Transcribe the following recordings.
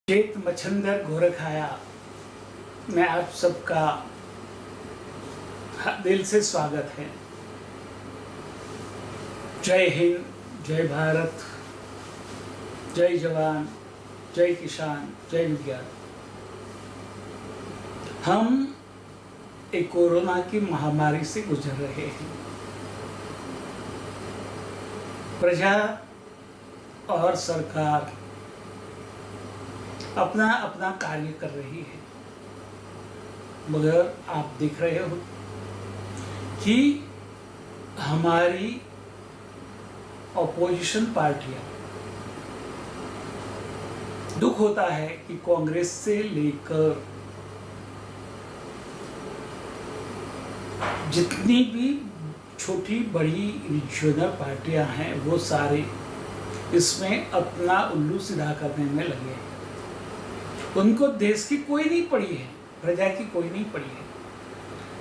चेत मच्छंदर गोरखाया में आप सबका दिल से स्वागत है। जय हिंद, जय भारत, जय जवान, जय किसान, जय विज्ञान। हम एक कोरोना की महामारी से गुजर रहे हैं। प्रजा और सरकार अपना अपना कार्य कर रही है, मगर आप देख रहे हो कि हमारी ऑपोजिशन पार्टियां, दुख होता है कि कांग्रेस से लेकर जितनी भी छोटी बड़ी रीजनल पार्टियां हैं वो सारे इसमें अपना उल्लू सीधा करने में लगे हैं। उनको देश की कोई नहीं पड़ी है, प्रजा की कोई नहीं पड़ी है।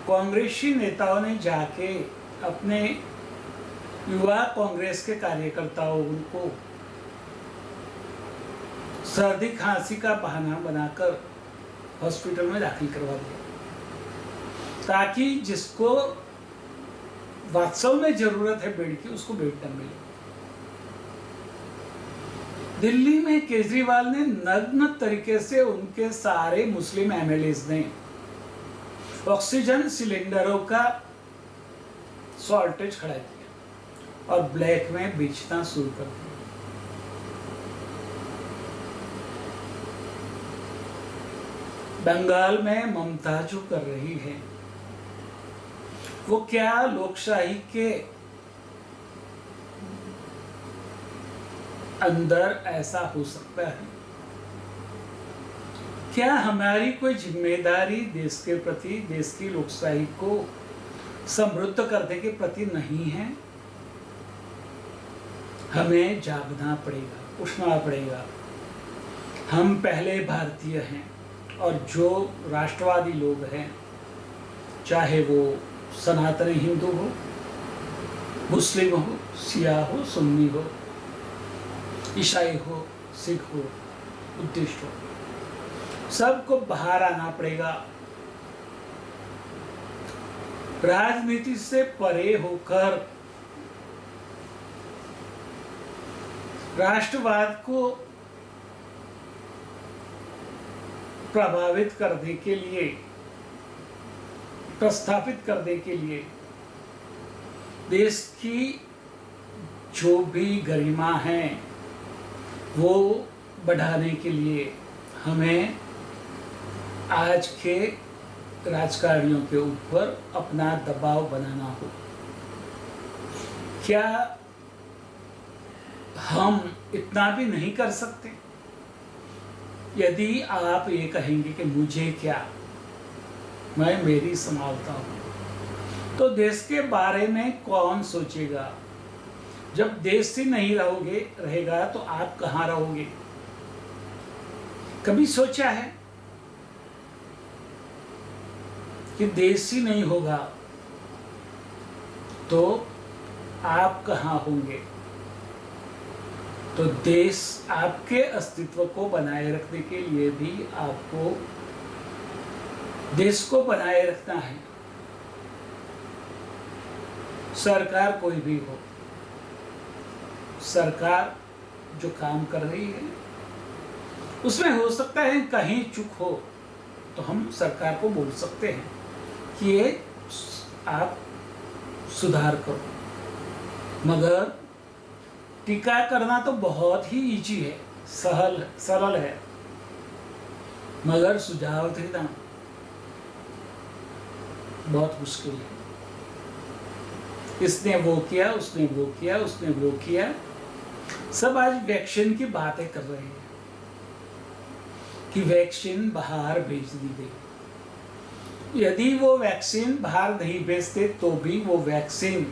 कांग्रेसी नेताओं ने जाके अपने युवा कांग्रेस के कार्यकर्ताओं उनको सर्दी खांसी का बहाना बनाकर हॉस्पिटल में दाखिल करवा दिया, ताकि जिसको वास्तव में जरूरत है बेड की उसको बेड न मिले। दिल्ली में केजरीवाल ने नग्न तरीके से उनके सारे मुस्लिम एमएलएज ने ऑक्सीजन सिलेंडरों का शॉर्टेज खड़ा किया और ब्लैक में बेचना शुरू कर दिया। बंगाल में ममता जो कर रही है वो क्या लोकशाही के अंदर ऐसा हो सकता है? क्या हमारी कोई जिम्मेदारी देश के प्रति, देश की लोकशाही को समृद्ध करने के प्रति नहीं है? हमें जागना पड़ेगा, उठना पड़ेगा। हम पहले भारतीय हैं और जो राष्ट्रवादी लोग हैं, चाहे वो सनातनी हिंदू हो, मुस्लिम हो, शिया हो, सुन्नी हो, ईसाई हो, सिख हो, बुद्धिस्ट हो, सबको बाहर आना पड़ेगा। राजनीति से परे होकर राष्ट्रवाद को प्रभावित करने के लिए, प्रस्थापित करने के लिए देश की जो भी गरिमा है वो बढ़ाने के लिए हमें आज के राजकारणियों के ऊपर अपना दबाव बनाना हो। क्या हम इतना भी नहीं कर सकते? यदि आप ये कहेंगे कि मुझे क्या, मैं मेरी संभालता हूँ, तो देश के बारे में कौन सोचेगा? जब देश ही नहीं रहेगा तो आप कहाँ रहोगे? कभी सोचा है कि देश ही नहीं होगा तो आप कहाँ होंगे? तो देश, आपके अस्तित्व को बनाए रखने के लिए भी आपको देश को बनाए रखना है। सरकार कोई भी हो, सरकार जो काम कर रही है उसमें हो सकता है कहीं चूक हो तो हम सरकार को बोल सकते हैं कि ये आप सुधार करो, मगर टीका करना तो बहुत ही इजी है, सरल है, मगर सुझाव देना बहुत मुश्किल है। इसने वो किया, उसने वो किया, उसने वो किया। सब आज वैक्सीन की बातें कर रहे हैं कि वैक्सीन बाहर भेज दी गई। यदि वो वैक्सीन बाहर नहीं भेजते तो भी वो वैक्सीन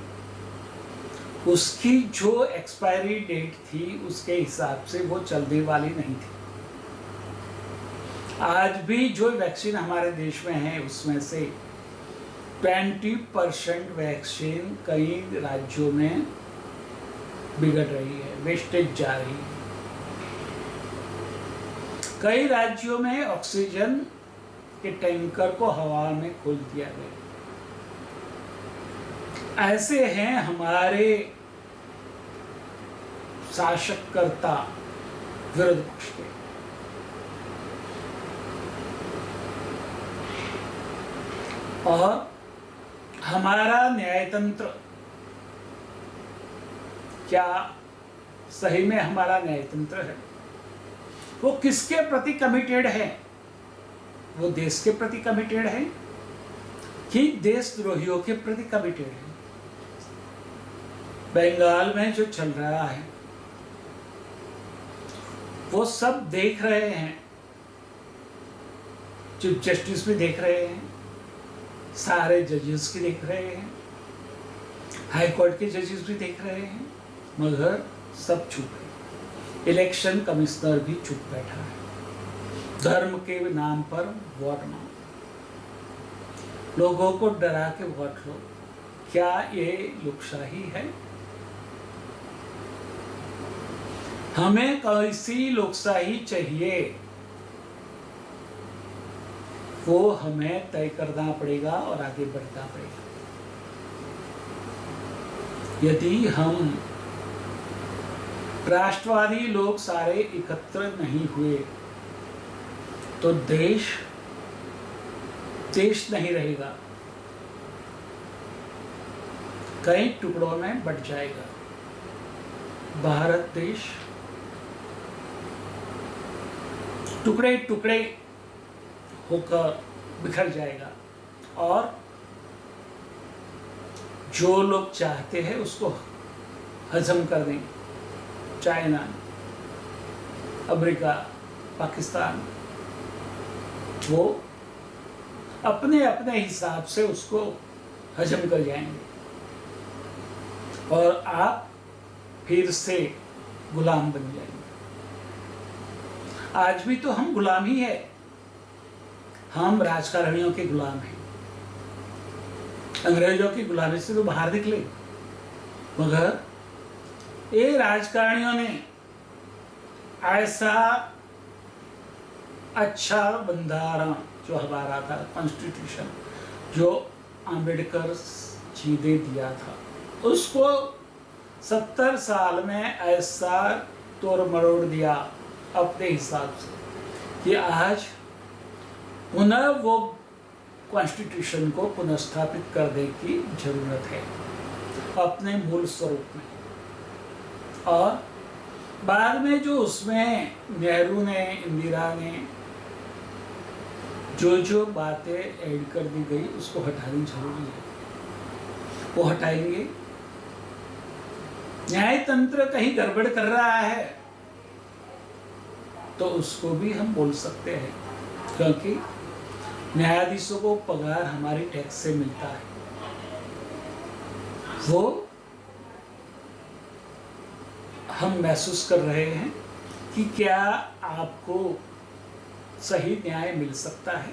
उसकी जो एक्सपायरी डेट थी उसके हिसाब से वो चलने वाली नहीं थी। आज भी जो वैक्सीन हमारे देश में है उसमें से 20% वैक्सीन कई राज्यों में बिगड़ रही है, वेस्टेज जा रही है। कई राज्यों में ऑक्सीजन के टैंकर को हवा में खोल दिया गया। ऐसे हैं हमारे शासककर्ता विरोध पक्ष के। और हमारा न्यायतंत्र, क्या सही में हमारा न्यायतंत्र है? वो किसके प्रति कमिटेड है? वो देश के प्रति कमिटेड है कि देशद्रोहियों के प्रति कमिटेड है? बंगाल में जो चल रहा है वो सब देख रहे हैं, चीफ जस्टिस भी देख रहे हैं, सारे जजेस भी देख रहे हैं, हाई कोर्ट के जजेस भी देख रहे हैं, मगर सब चुप है। इलेक्शन कमिश्नर भी चुप बैठा है। धर्म के नाम पर वोट मांगो, लोगों को डरा के वोट लो। क्या ये लोकशाही है? हमें कैसी लोकशाही चाहिए वो हमें तय करना पड़ेगा और आगे बढ़ना पड़ेगा। यदि हम राष्ट्रवादी लोग सारे एकत्र नहीं हुए तो देश नहीं रहेगा, कई टुकड़ों में बट जाएगा। भारत देश टुकड़े टुकड़े होकर बिखर जाएगा और जो लोग चाहते हैं उसको हजम कर देंगे। चाइना, अमेरिका, पाकिस्तान, वो अपने अपने हिसाब से उसको हजम कर जाएंगे और आप फिर से गुलाम बन जाएंगे। आज भी तो हम गुलाम ही है, हम राजकारणियों के गुलाम हैं। अंग्रेजों की गुलामी से तो बाहर निकले, मगर ये राजकारणियों ने ऐसा अच्छा बंधारण जो हमारा था, कॉन्स्टिट्यूशन जो आम्बेडकर जी ने दिया था, उसको 70 साल में ऐसा तोड़ मरोड़ दिया अपने हिसाब से कि आज पुनः वो कॉन्स्टिट्यूशन को पुनर्स्थापित करने की जरूरत है अपने मूल स्वरूप में। और बाद में जो उसमें नेहरू ने, इंदिरा ने जो बातें ऐड कर दी गई उसको हटानी जरूरी है, वो हटाएंगे। न्यायतंत्र कहीं गड़बड़ कर रहा है तो उसको भी हम बोल सकते हैं, क्योंकि न्यायाधीशों को पगार हमारी टैक्स से मिलता है। वो हम महसूस कर रहे हैं कि क्या आपको सही न्याय मिल सकता है।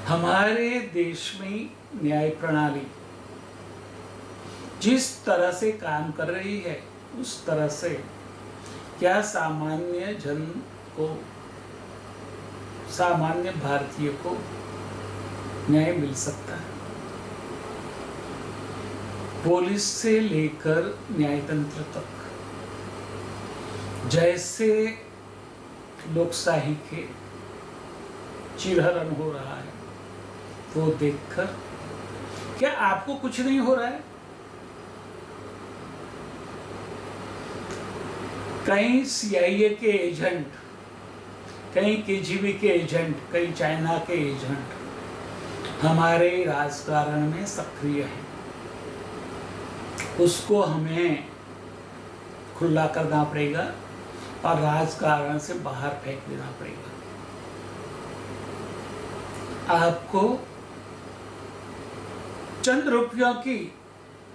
हमारे देश में न्याय प्रणाली जिस तरह से काम कर रही है उस तरह से क्या सामान्य जन को, सामान्य भारतीय को न्याय मिल सकता है? पुलिस से लेकर न्यायतंत्र तक जैसे लोकशाही के चिरहरण हो रहा है वो देखकर क्या आपको कुछ नहीं हो रहा है? कई CIA के एजेंट, कई KGB के एजेंट, कई चाइना के एजेंट हमारे राजकारण में सक्रिय हैं। उसको हमें खुला करना पड़ेगा और राजकारण से बाहर फेंक देना पड़ेगा। आपको चंद रुपयों की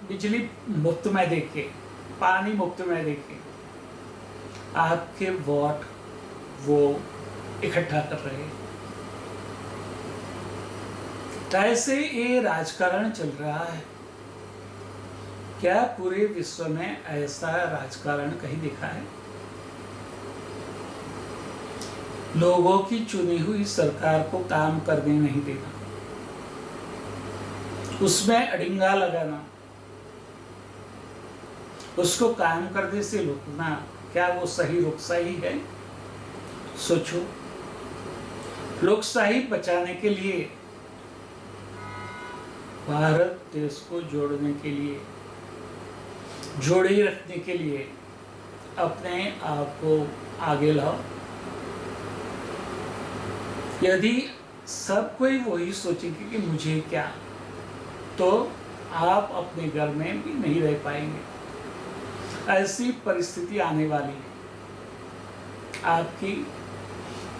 बिजली मुफ्त में देके, पानी मुफ्त में देके आपके वोट वो इकट्ठा कर रहे हैं। ऐसे ये राजकारण चल रहा है। क्या पूरे विश्व में ऐसा राजकारण कहीं देखा है? लोगों की चुनी हुई सरकार को काम करने नहीं देना, उसमें अड़िंगा लगाना, उसको काम करने से रोकना, क्या वो सही लोकशाही है? सोचो। लोकशाही बचाने के लिए, भारत देश को जोड़ने के लिए, जोड़े रखने के लिए अपने आप को आगे लाओ। यदि सब कोई वही सोचेंगे कि मुझे क्या, तो आप अपने घर में भी नहीं रह पाएंगे। ऐसी परिस्थिति आने वाली है। आपकी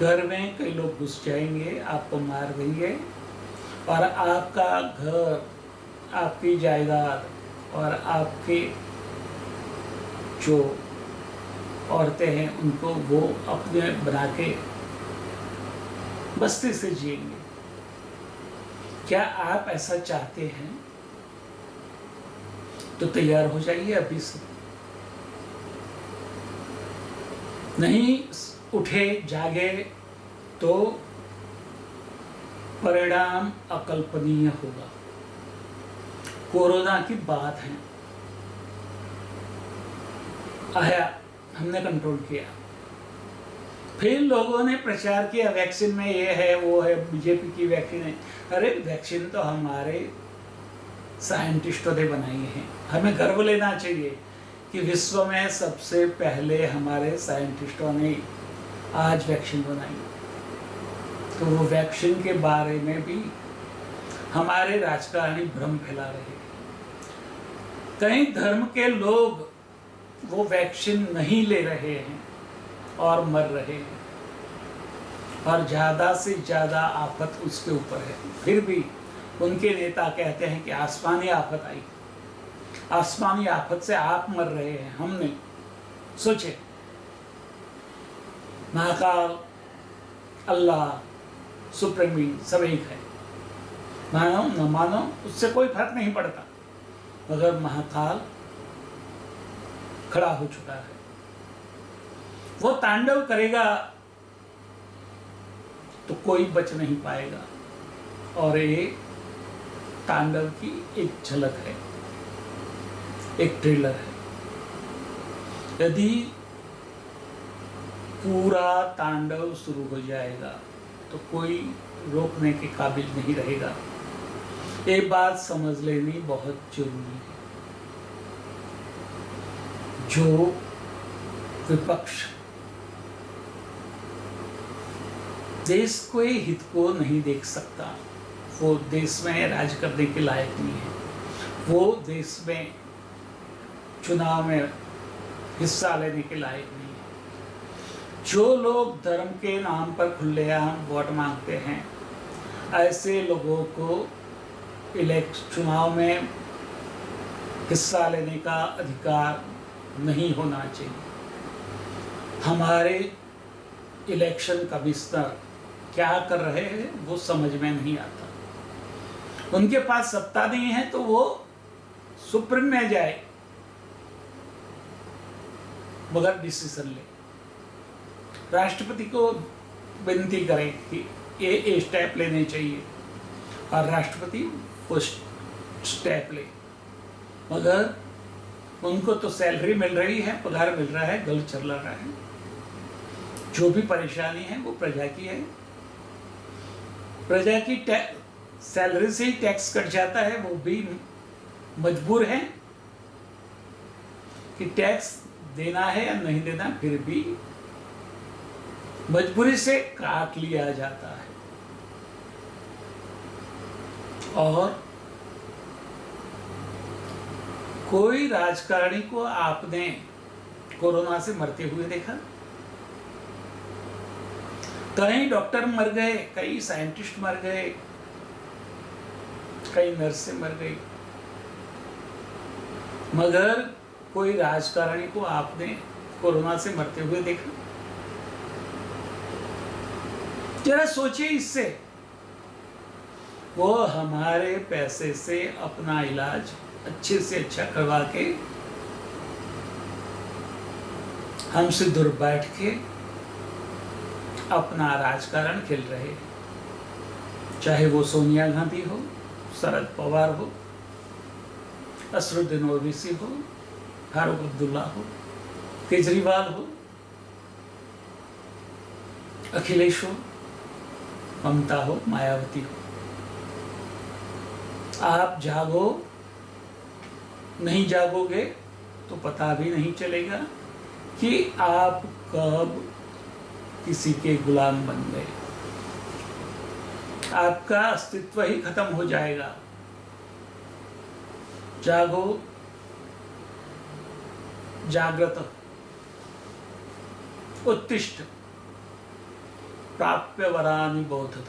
घर में कई लोग घुस जाएंगे, आपको मार देंगे, और आपका घर, आपकी जायदाद और आपके जो औरतें हैं उनको वो अपने बना के बस्ती से जिएंगे। क्या आप ऐसा चाहते हैं? तो तैयार हो जाइए अभी से। नहीं उठे जागे तो परिणाम अकल्पनीय होगा। कोरोना की बात है, आया, हमने कंट्रोल किया, फिर लोगों ने प्रचार किया वैक्सीन में ये है वो है, बीजेपी की वैक्सीन है। अरे वैक्सीन तो हमारे साइंटिस्टों ने बनाई है। हमें गर्व लेना चाहिए कि विश्व में सबसे पहले हमारे साइंटिस्टों ने आज वैक्सीन बनाई। तो वो वैक्सीन के बारे में भी हमारे राजकारणी भ्रम फैला रहे हैं। कई धर्म के लोग वो वैक्सीन नहीं ले रहे हैं और मर रहे हैं, और ज़्यादा से ज़्यादा आफत उसके ऊपर है। फिर भी उनके नेता कहते हैं कि आसमानी आफत आई। आसमानी आफत से आप मर रहे हैं, हम नहीं। सोचे, महाकाल, अल्लाह, सुप्रीम बीइंग सब एक है। मानो न मानो उससे कोई फर्क नहीं पड़ता, मगर महाकाल खड़ा हो चुका है। वो तांडव करेगा तो कोई बच नहीं पाएगा। और ये तांडव की एक झलक है, एक ट्रेलर है। यदि पूरा तांडव शुरू हो जाएगा तो कोई रोकने के काबिल नहीं रहेगा। ये बात समझ लेनी बहुत जरूरी है। जो विपक्ष देश के हित को नहीं देख सकता, वो देश में राज करने के लायक नहीं है। वो देश में चुनाव में हिस्सा लेने के लायक नहीं है। जो लोग धर्म के नाम पर खुलेआम वोट मांगते हैं, ऐसे लोगों को चुनाव में हिस्सा लेने का अधिकार नहीं होना चाहिए। हमारे इलेक्शन कमिश्नर क्या कर रहे हैं वो समझ में नहीं आता। उनके पास सत्ता नहीं है तो वो सुप्रीम में जाए मगर डिसीजन ले, राष्ट्रपति को विनती करें कि ये स्टेप लेने चाहिए और राष्ट्रपति वो स्टेप ले। मगर उनको तो सैलरी मिल रही है, पगार मिल रहा है, गलत चल रहा है। जो भी परेशानी है वो प्रजा की है। प्रजा की सैलरी से ही टैक्स कट जाता है, वो भी मजबूर है कि टैक्स देना है या नहीं देना, फिर भी मजबूरी से काट लिया जाता है। और कोई राजकारणी को आपने कोरोना से मरते हुए देखा? कई डॉक्टर मर गए, कई साइंटिस्ट मर गए, कई नर्सें मर गई, मगर कोई राजकारणी को आपने कोरोना से मरते हुए देखा? जरा सोचिए इससे। वो हमारे पैसे से अपना इलाज अच्छे से अच्छा करवा के हमसे दूर बैठ के अपना राजकारण खेल रहे हैं, चाहे वो सोनिया गांधी हो, शरद पवार हो, असरुद्दीन ओवैसी हो, फारूक अब्दुल्ला हो, केजरीवाल हो, अखिलेश हो, ममता हो, मायावती हो। आप जागो, नहीं जागोगे तो पता भी नहीं चलेगा कि आप कब किसी के गुलाम बन गए। आपका अस्तित्व ही खत्म हो जाएगा। जागो, जागृत, उत्तिष्ठ, प्राप्य वरानि बोधत।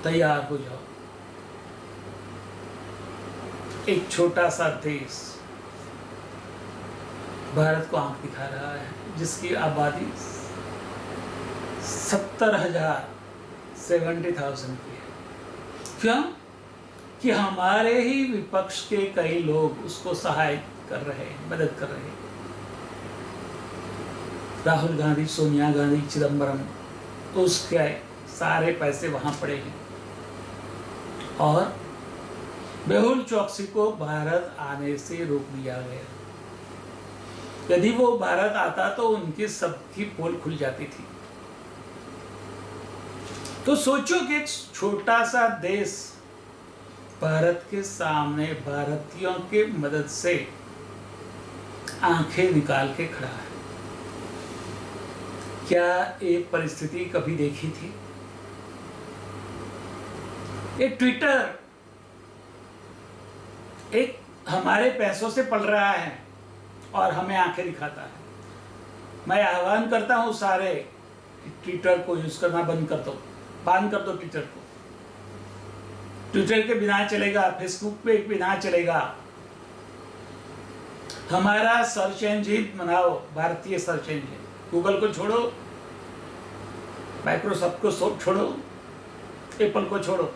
तैयार हो जाओ। एक छोटा सा देश भारत को आंख दिखा रहा है, जिसकी आबादी 70,000 की है। क्यों? कि हमारे ही विपक्ष के कई लोग उसको सहायता कर रहे हैं, मदद कर रहे हैं। राहुल गांधी, सोनिया गांधी, चिदम्बरम, उसके सारे पैसे वहां पड़े हैं। और मेहुल चोकसी को भारत आने से रोक दिया गया। यदि वो भारत आता तो उनकी सबकी पोल खुल जाती थी। तो सोचो कि एक छोटा सा देश भारत के सामने भारतीयों के मदद से आंखें निकाल के खड़ा है। क्या एक परिस्थिति कभी देखी थी? ये ट्विटर एक हमारे पैसों से पल रहा है और हमें आंखें दिखाता है। मैं आह्वान करता हूं सारे, ट्विटर को यूज करना बंद कर दो, बैन कर दो ट्विटर को। ट्विटर के बिना चलेगा, फेसबुक पे बिना चलेगा। हमारा सर्च इंजन बनाओ, भारतीय सर्च इंजन। गूगल को छोड़ो, माइक्रोसॉफ्ट को छोड़ो, एप्पल को छोड़ो।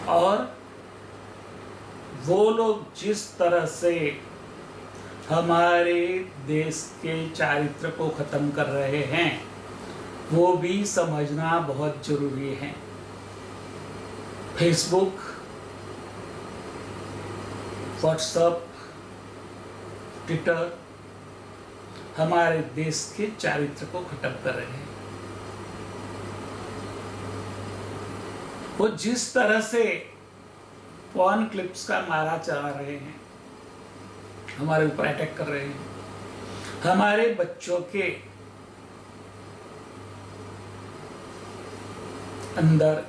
और वो लोग जिस तरह से हमारे देश के चारित्र को खत्म कर रहे हैं, वो भी समझना बहुत जरूरी है। फेसबुक, व्हाट्सएप, ट्विटर हमारे देश के चारित्र को खत्म कर रहे हैं। वो जिस तरह से पॉर्न क्लिप्स का मारा चला रहे हैं, हमारे ऊपर अटैक कर रहे हैं, हमारे बच्चों के अंदर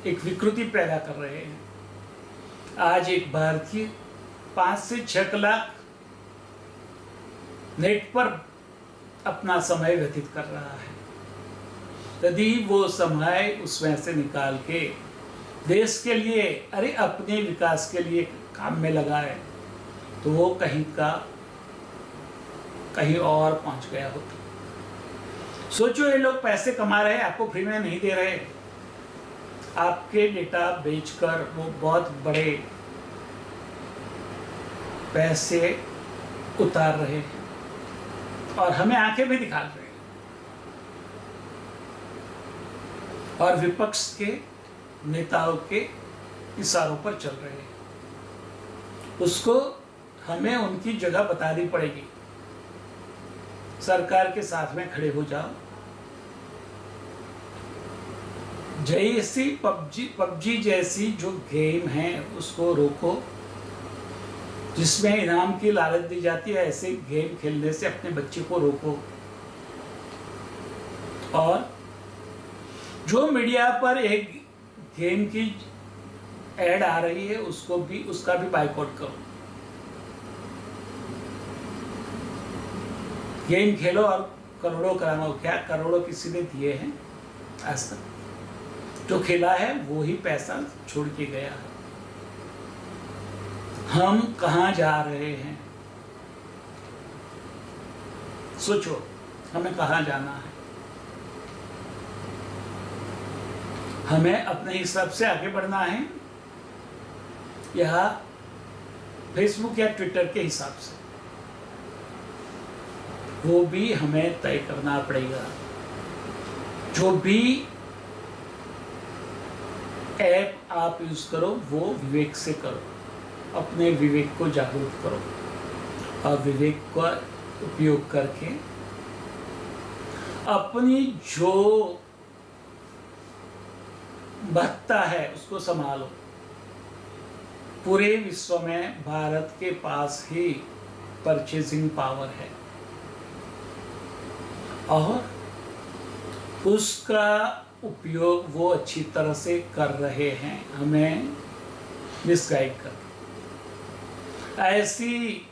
एक विकृति पैदा कर रहे हैं। आज एक भारतीय 5 से 6 लाख नेट पर अपना समय व्यतीत कर रहा है। यदि वो समय उसमें से निकाल के देश के लिए, अरे अपने विकास के लिए काम में लगाए, तो वो कहीं और पहुंच गया होता। सोचो, ये लोग पैसे कमा रहे हैं, आपको फ्री में नहीं दे रहे। आपके डेटा बेचकर वो बहुत बड़े पैसे उतार रहे हैं और हमें आंखें भी दिखा रहे हैं। और विपक्ष के नेताओं के इशारों पर चल रहे हैं। उसको हमें उनकी जगह बतानी पड़ेगी। सरकार के साथ में खड़े हो जाओ। जैसी पबजी जैसी जो गेम है उसको रोको, जिसमें इनाम की लालच दी जाती है। ऐसे गेम खेलने से अपने बच्चे को रोको। और जो मीडिया पर एक गेम की ऐड आ रही है उसका भी बाइकआउट करो। गेम खेलो और करोड़ों कमाओ। क्या करोड़ों किसी ने दिए हैं आज तक? जो खेला है वो ही पैसा छोड़ के गया है। हम कहाँ जा रहे हैं? सोचो, हमें कहाँ जाना है? हमें अपने हिसाब से आगे बढ़ना है या फेसबुक या ट्विटर के हिसाब से? वो भी हमें तय करना पड़ेगा। जो भी ऐप आप यूज़ करो वो विवेक से करो, अपने विवेक को जागरूक करो और विवेक का उपयोग करके अपनी जो महत्ता है उसको संभालो। पूरे विश्व में भारत के पास ही परचेजिंग पावर है और उसका उपयोग वो अच्छी तरह से कर रहे हैं, हमें मिसगाइड कर। ऐसी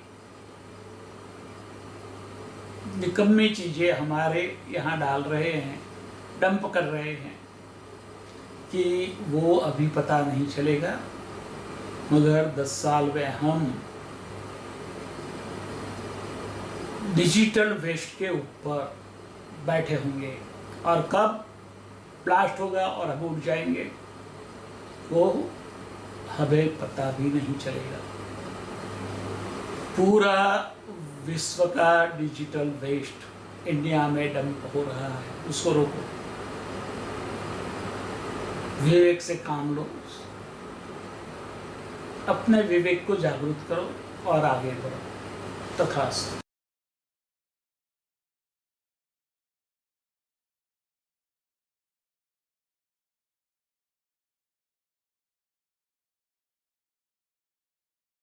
निकम्मी चीज़ें हमारे यहाँ डाल रहे हैं, डंप कर रहे हैं कि वो अभी पता नहीं चलेगा, मगर 10 साल में हम डिजिटल वेस्ट के ऊपर बैठे होंगे और कब ब्लास्ट होगा और हम उड़ जाएंगे वो हमें पता भी नहीं चलेगा। पूरा विश्व का डिजिटल वेस्ट इंडिया में डंप हो रहा है, उसको रोको, विवेक से काम लो, अपने विवेक को जागरूक करो और आगे बढ़ो। तथास्तु।